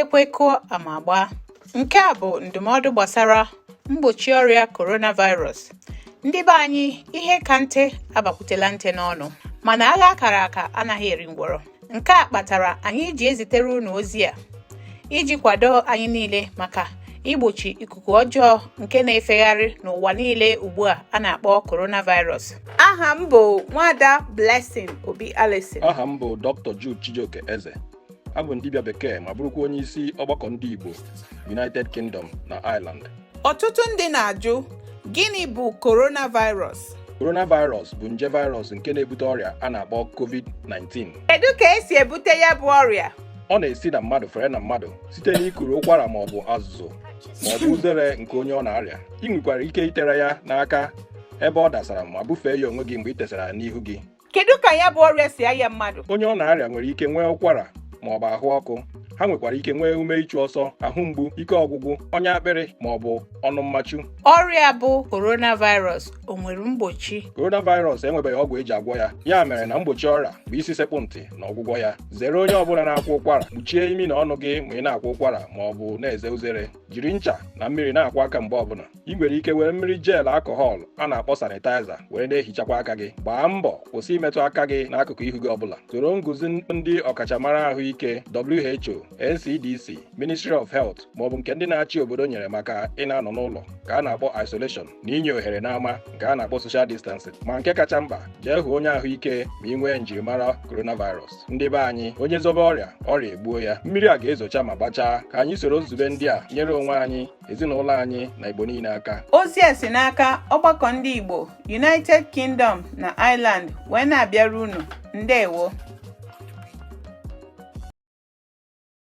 ekwe kụọ ama gbaa. Nke a bụ ndụmọdụ gbasara mgbochi ọrịa coronavirus. Ndị be anyị, ihe ka nte abakwutela nte n'ọnụ, mana agha akara aka anaghị eri ngwọrọ. Nke a kpatara anyị ji ezitere unu ozi a iji kwado anyị niile maka igbochi ikuku ọjọọ nke na-efegharị n'ụwa niile ugbu a na-akpọ coronavirus. Aha m bụ Nwada Blessing Obi Allison. Aha m bụ Dr. Jude Chijioke Eze. Abụ dibịa bekee ma bụrụkwa onye isi ọgbakọ ndị Igbo, United Kingdom na Ireland. Ọtụtụ ndị na-ajụ, gịnị bụ coronavirus? Coronavirus bụ nje virus nke na-ebute ọrịa a na-akpọ COVID-19. Kedu ka esi ebute ya bụ ọrịa? Ọ na-esi na mmadụ fere na mmadụ site n'ikuru ụkwara ma ọ bụ azụzụ ma ọ bụ uzere nke onye ọ na-arịa. Ị nwekwara ike itere ya n'aka ebe ọ dasara ma bufee ya onwe gị mgbe ị tesara ya n'ihu gị. Kedu ka ya bụ ọrịa si aya mmadụ? Onye ọ na-arịa nwere ike nwee ụkwara ma ọ bụ ahụ ọkụ. Ha nwekwara ike nwee ume ịchụ ọsọ, ahụ mgbu, ike ọgwụgwụ, ọnya akpịrị ma ọ bụ ọnụ mmachu. Ọrịa bụ coronavirus o nwere mgbochi? Coronavirus enwebeghị ọgwụ eji agwọ ya. Ya mere na mgbochi ọrịa bụ isi sekpụ ntị na ọgwụgwọ ya. Zere onye ọbụla na-akwa ụkwara, kpuchie imi na ọnụ gị ma ị na-akwa ụkwara ma ọ bụ na-eze uzere. Jiri ncha na mmiri na-akwa aka mgbe ọbụla. Ị nwere ike were mmiri jel alcohol a na-akpọ sanitizer were na-ehichakwa aka gị. Gbaa mbọ kwụsị imetụ aka gị n'akụkụ ihu gị ọbụla. Soro nguzi ndị ọkachamara ahụike WHO, NCDC, Ministry of Health ma ọ bụ nke ndị na-achị obodo nyere maka ị na-anọ n'ụlọ ka a na-akpọ isolation na inye ohere n'ama nke a na-akpọ social distancing. Ma nke kacha mkpa, jee hụ onye ahụike ma ị nwee njirimara coronavirus. Ndị be anyị, onye zobe ọrịa egbuo ya. Mmiri a ga-ezocha ma gbachaa. Ka anyị soro nzube ndị a nyere onwe anyị, ezinụlọ anyị na Igbo niile aka. Ozi a si n'aka ọgbakọ ndị Igbo, United Kingdom na Ireland wee na-abịara unu. Ndewo.